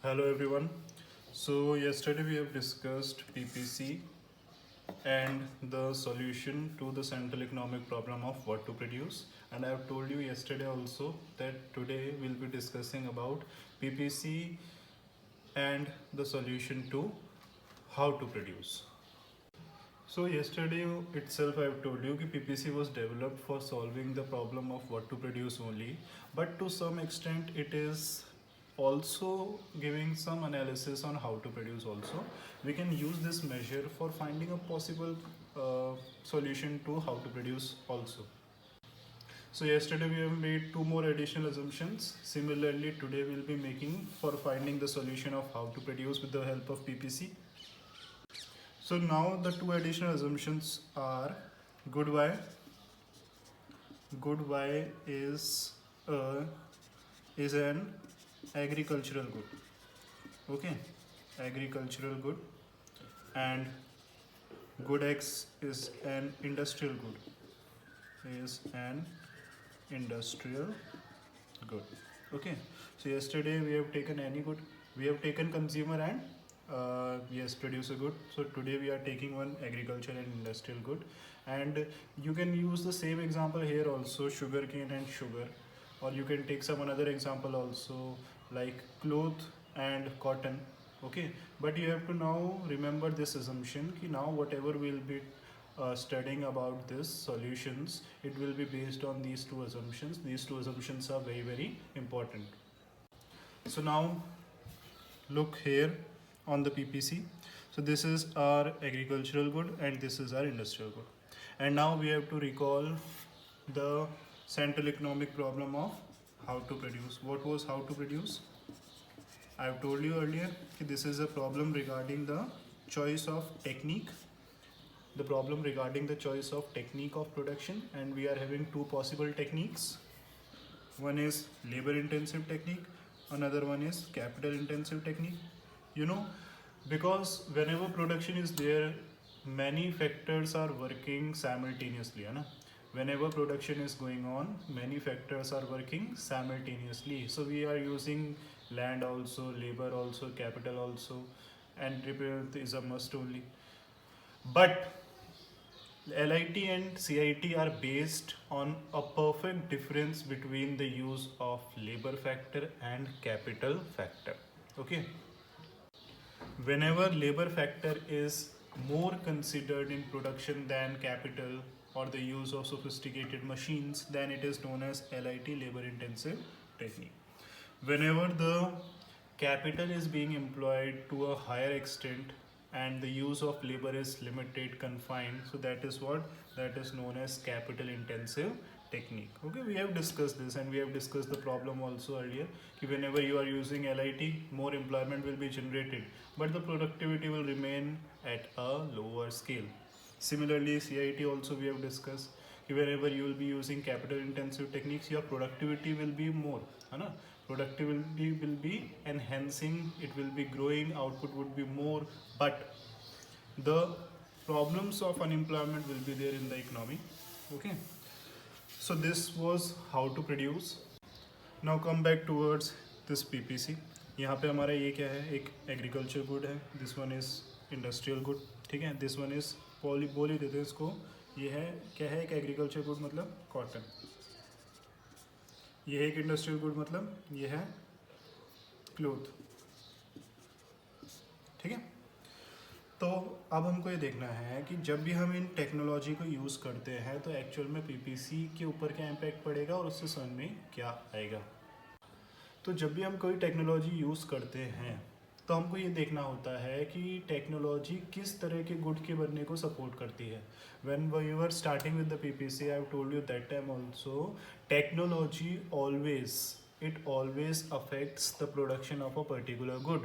Hello everyone. So yesterday we have discussed PPC and the solution to the central economic problem of what to produce, and I have told you yesterday also that today we'll be discussing about PPC and the solution to how to produce. So yesterday itself I have told you that PPC was developed for solving the problem of what to produce only, but to some extent it is also giving some analysis on how to produce also. We can use this measure for finding a possible solution to how to produce also. So yesterday we have made two more additional assumptions. Similarly today we will be making for finding the solution of how to produce with the help of PPC. So now the two additional assumptions are good Y. Good Y is an agricultural good. Okay, agricultural good, and good X is an industrial good. Is an industrial good. Okay. So yesterday we have taken any good. We have taken consumer and yes, producer good. So today we are taking one agriculture and industrial good, and you can use the same example here also, sugarcane and sugar, or you can take some another example also like cloth and cotton. Okay, but you have to now remember this assumption कि now whatever we'll be studying about this solutions, it will be based on these two assumptions. These two assumptions are very important. So now look here on the PPC. So this is our agricultural good and this is our industrial good. And now we have to recall the central economic problem of how to produce. What was how to produce? I have told you earlier that this is a problem regarding the choice of technique. The problem regarding the choice of technique of production, and we are having two possible techniques. One is labor intensive technique, another one is capital intensive technique. You know, because whenever production is there, many factors are working simultaneously, है ना? Whenever production is going on, many factors are working simultaneously. So we are using land also, labor also, capital also, and repair is a must only. But LIT and CIT are based on a perfect difference between the use of labor factor and capital factor. Okay. Whenever labor factor is more considered in production than capital or the use of sophisticated machines, then it is known as LIT, labor intensive technique. Whenever the capital is being employed to a higher extent and the use of labor is limited, confined, so that is what that is known as capital intensive technique. Okay, we have discussed this and we have discussed the problem also earlier. Whenever you are using LIT, more employment will be generated, but the productivity will remain at a lower scale. Similarly, CIT also we have discussed. Whenever you will be using capital intensive techniques, your productivity will be more. है Productivity will be enhancing, it will be growing, output would be more, but the problems of unemployment will be there in the economy. Okay, so this was how to produce. Now come back towards this PPC. यहाँ पे हमारा ये क्या है, एक agriculture good है, this one is industrial good. ठीक है, दिस वन इज बोल ही देते हैं इसको. ये है क्या है, एक एग्रीकल्चर गुड मतलब कॉटन. ये है एक इंडस्ट्रियल गुड मतलब ये है क्लोथ. ठीक है, तो अब हमको ये देखना है कि जब भी हम इन टेक्नोलॉजी को यूज़ करते हैं तो एक्चुअल में पीपीसी के ऊपर क्या इम्पैक्ट पड़ेगा और उससे समझ में क्या आएगा. तो जब भी हम कोई टेक्नोलॉजी यूज़ करते हैं तो हमको ये देखना होता है कि टेक्नोलॉजी किस तरह के गुड के बनने को सपोर्ट करती है. When we were starting with the PPC, I have told you that time also, technology always affects the production of a particular good.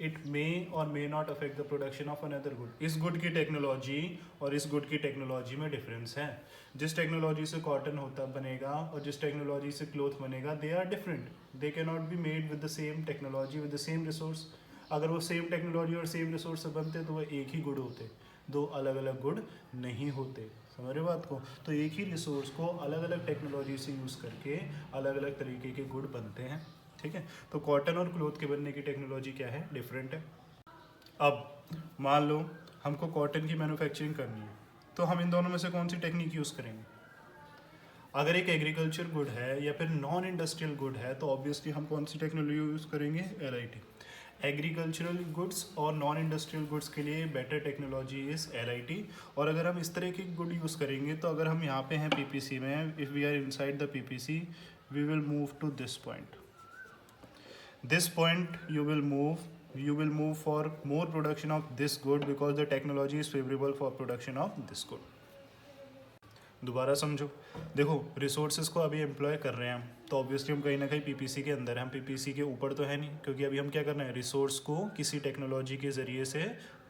It may or may not affect the production of another good. इस good की technology और इस good की technology में difference है. जिस technology से cotton होता बनेगा और जिस टेक्नोलॉजी से क्लोथ बनेगा, they are different. They can not be made with the same technology, with the same resource. अगर वो सेम टेक्नोलॉजी और सेम रिसोर्स से बनते तो वो एक ही गुड होते, दो अलग अलग गुड नहीं होते. समझ रहे बात को? तो एक ही रिसोर्स को अलग अलग टेक्नोलॉजी से यूज़ करके अलग अलग तरीके के गुड बनते हैं. ठीक है। तो कॉटन और क्लोथ के बनने की टेक्नोलॉजी क्या है, डिफरेंट है। अब मान लो हमको कॉटन की मैन्युफैक्चरिंग करनी है, तो हम इन दोनों में से कौन सी टेक्निक यूज़ करेंगे? अगर एक एग्रीकल्चर गुड है या फिर नॉन इंडस्ट्रियल गुड है तो ऑब्वियसली हम कौन सी टेक्नोलॉजी यूज़ करेंगे? LIT। एग्रीकल्चरल गुड्स और नॉन इंडस्ट्रियल गुड्स के लिए बेटर टेक्नोलॉजी इज़ LIT। और अगर हम इस तरह की गुड यूज़ करेंगे तो अगर हम यहाँ पे हैं PPC में, if we are inside the PPC we will move to this point. This point you will move for more production of this good because the technology is favorable for production of this good। दोबारा समझो, देखो resources को अभी employ कर रहे हैं हम, तो ऑब्वियसली हम कहीं ना कहीं PPC के अंदर हैं, हम PPC के ऊपर तो है नहीं, क्योंकि अभी हम क्या कर रहे हैं, रिसोर्स को किसी टेक्नोलॉजी के ज़रिए से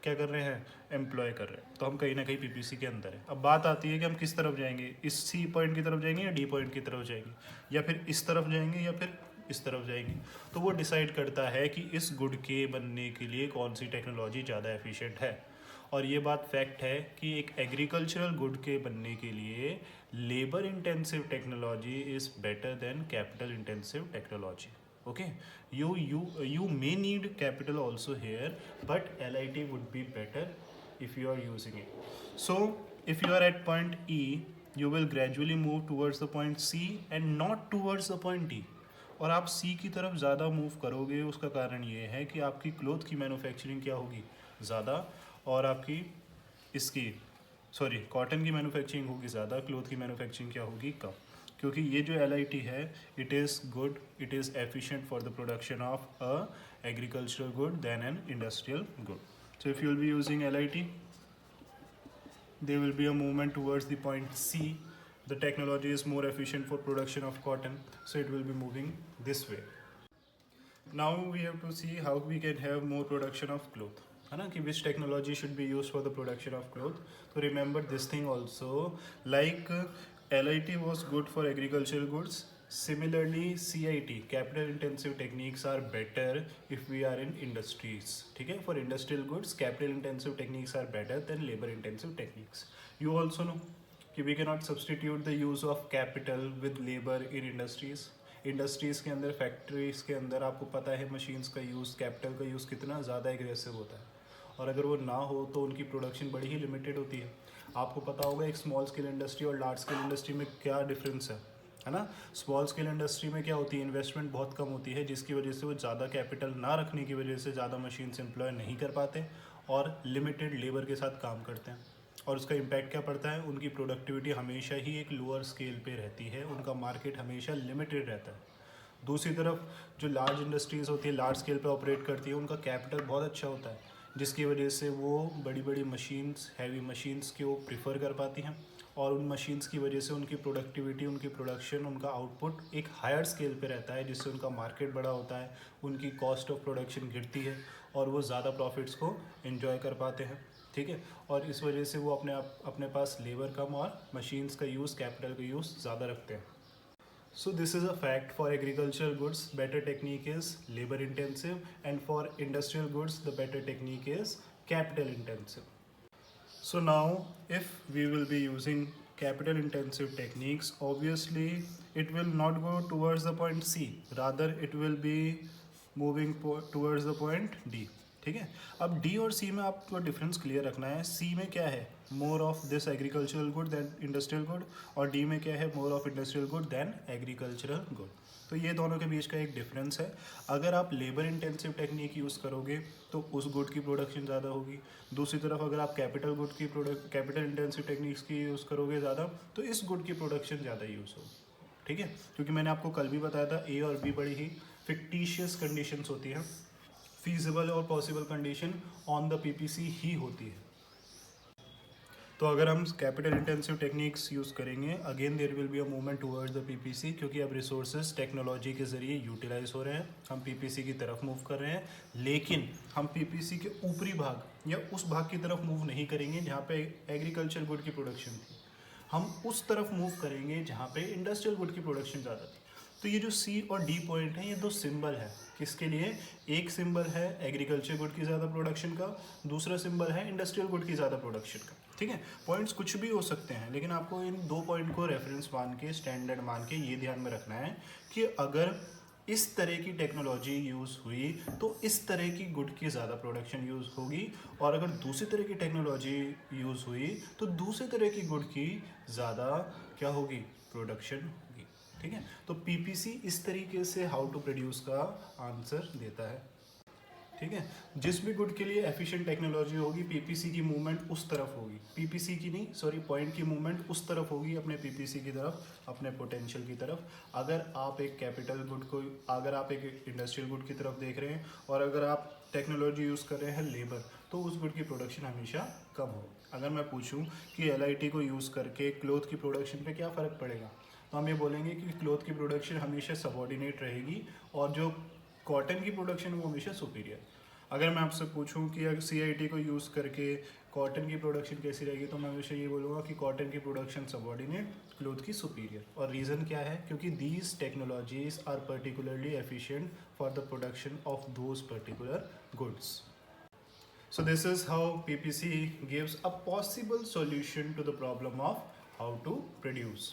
क्या कर रहे हैं, एम्प्लॉय कर रहे हैं, तो हम कहीं ना कहीं PPC के अंदर है। अब बात आती है कि हम किस तरफ जाएंगे, इस C पॉइंट की तरफ जाएंगे या D पॉइंट की तरफ जाएंगे, या फिर इस तरफ जाएंगे या फिर इस तरफ जाएंगे। तो वो डिसाइड करता है कि इस गुड के बनने के लिए कौन सी टेक्नोलॉजी ज़्यादा एफिशिएंट है। और ये बात फैक्ट है कि एक एग्रीकल्चरल गुड के बनने के लिए labour intensive technology is better than capital intensive technology. Okay, you may need capital also here, but LIT would be better if you are using it. So if you are at point E, you will gradually move towards the point C and not towards the point D। और आप C की तरफ ज़्यादा move करोगे, उसका कारण ये है कि आपकी क्लोथ की मैन्युफैक्चरिंग क्या होगी, ज़्यादा, और आपकी कॉटन की मैन्युफैक्चरिंग होगी ज़्यादा, क्लोथ की मैन्युफैक्चरिंग क्या होगी, कम। क्योंकि ये जो LIT है, it is good, it is efficient for the production of a agricultural good than an industrial good. So if you will be using LIT, there will be a movement towards the point C। The technology is more efficient for production of cotton, so it will be moving this way। Now we have to see how we can have more production of cloth, है ना, कि which technology should be used for the production of cloth। So remember this thing also, like LIT was good for agricultural goods, similarly CIT capital intensive techniques are better if we are in industries। ठीक है, for industrial goods capital intensive techniques are better than labor intensive techniques। You also know कि we cannot substitute the use of capital with labor in industries। Industries के अंदर, factories के अंदर आपको पता है मशीन्स का यूज़, कैपिटल का यूज़ कितना ज़्यादा एग्रेसिव होता है, और अगर वो ना हो तो उनकी प्रोडक्शन बड़ी ही लिमिटेड होती है। आपको पता होगा एक स्मॉल स्केल इंडस्ट्री और लार्ज स्केल इंडस्ट्री में क्या डिफरेंस है ना। स्मॉल स्केल इंडस्ट्री में क्या होती है, इन्वेस्टमेंट बहुत कम होती है, जिसकी वजह से वो ज़्यादा कैपिटल ना रखने की वजह से ज़्यादा मशीन्स एम्प्लॉय नहीं कर पाते और लिमिटेड लेबर के साथ काम करते हैं, और उसका इम्पैक्ट क्या पड़ता है, उनकी प्रोडक्टिविटी हमेशा ही एक लोअर स्केल पे रहती है, उनका मार्केट हमेशा लिमिटेड रहता है। दूसरी तरफ जो लार्ज इंडस्ट्रीज़ होती है, लार्ज स्केल पे ऑपरेट करती है, उनका कैपिटल बहुत अच्छा होता है, जिसकी वजह से वो बड़ी बड़ी मशीन्स, हैवी मशीन्स के वो प्रिफर कर पाती हैं, और उन मशीन्स की वजह से उनकी प्रोडक्टिविटी, उनकी प्रोडक्शन, उनका आउटपुट एक हायर स्केल पे रहता है, जिससे उनका मार्केट बड़ा होता है, उनकी कॉस्ट ऑफ प्रोडक्शन गिरती है और वो ज़्यादा प्रॉफिट्स को एंजॉय कर पाते हैं। ठीक है, और इस वजह से वो अपने पास लेबर कम और मशीन्स का यूज़, कैपिटल का यूज़ ज़्यादा रखते हैं। So this is a fact, for agricultural goods better technique is labor intensive, and for industrial goods the better technique is capital intensive। So now if we will be using capital intensive techniques, obviously it will not go towards the point C, rather it will be moving towards the point D। ठीक है, अब D और C में आपको difference clear रखना है। C में क्या है, more of this agricultural good than industrial good, और D में क्या है, more of industrial good than agricultural good. तो ये दोनों के बीच का एक डिफरेंस है। अगर आप लेबर इंटेंसिव टेक्निक यूज़ करोगे तो उस गुड की प्रोडक्शन ज़्यादा होगी, दूसरी तरफ अगर आप कैपिटल इंटेंसिव टेक्निक्स की यूज़ करोगे ज़्यादा, तो इस गुड की प्रोडक्शन ज़्यादा यूज़ होगी। ठीक है, क्योंकि मैंने आपको कल भी बताया था A और B बड़ी ही फिक्टिशियस कंडीशंस होती हैं, फीजिबल और possible condition on the PPC ही होती है। तो अगर हम कैपिटल इंटेंसिव टेक्निक्स यूज़ करेंगे, again there will be a movement towards the PPC, क्योंकि अब रिसोर्सेज टेक्नोलॉजी के ज़रिए यूटिलाइज हो रहे हैं, हम PPC की तरफ मूव कर रहे हैं, लेकिन हम PPC के ऊपरी भाग या उस भाग की तरफ मूव नहीं करेंगे जहाँ पे एग्रीकल्चर गुड की प्रोडक्शन थी, हम उस तरफ मूव करेंगे जहाँ पे इंडस्ट्रियल गुड की प्रोडक्शन ज़्यादा थी। तो ये जो C और D पॉइंट है, ये दो सिंबल है किसके लिए, एक सिंबल है एग्रीकल्चर गुड की ज़्यादा प्रोडक्शन का, दूसरा सिंबल है इंडस्ट्रियल गुड की ज़्यादा प्रोडक्शन का। ठीक है, पॉइंट्स कुछ भी हो सकते हैं, लेकिन आपको इन दो पॉइंट को रेफरेंस मान के, स्टैंडर्ड मान के ये ध्यान में रखना है कि अगर इस तरह की टेक्नोलॉजी यूज़ हुई तो इस तरह की गुड की ज़्यादा प्रोडक्शन यूज़ होगी, और अगर दूसरी तरह की टेक्नोलॉजी यूज़ हुई तो दूसरी तरह की गुड की ज़्यादा क्या होगी, प्रोडक्शन होगी। ठीक है, तो पीपीसी इस तरीके से हाउ टू प्रोड्यूस का आंसर देता है। ठीक है, जिस भी गुड के लिए एफिशिएंट टेक्नोलॉजी होगी, पीपीसी की मूवमेंट उस तरफ होगी, पीपीसी की नहीं सॉरी पॉइंट की मूवमेंट उस तरफ होगी, अपने पीपीसी की तरफ, अपने पोटेंशियल की तरफ। अगर आप एक कैपिटल गुड को, अगर आप एक इंडस्ट्रियल गुड की तरफ देख रहे हैं और अगर आप टेक्नोलॉजी यूज़ कर रहे हैं लेबर, तो उस गुड की प्रोडक्शन हमेशा कम होगी। अगर मैं पूछूं कि एलआईटी को यूज़ करके क्लोथ की प्रोडक्शन पे क्या फ़र्क पड़ेगा, तो हम ये बोलेंगे कि क्लोथ की प्रोडक्शन हमेशा सबऑर्डिनेट रहेगी और जो कॉटन की प्रोडक्शन वो हमेशा सुपीरियर। अगर मैं आपसे पूछूं कि अगर सीआईटी को यूज़ करके कॉटन की प्रोडक्शन कैसी रहेगी, तो मैं हमेशा ये बोलूँगा कि कॉटन की प्रोडक्शन सबऑर्डिनेट, क्लोथ की सुपीरियर। और रीज़न क्या है, क्योंकि these technologies are particularly efficient for the production of those particular goods. So this is how PPC gives a possible solution to the problem of how to produce.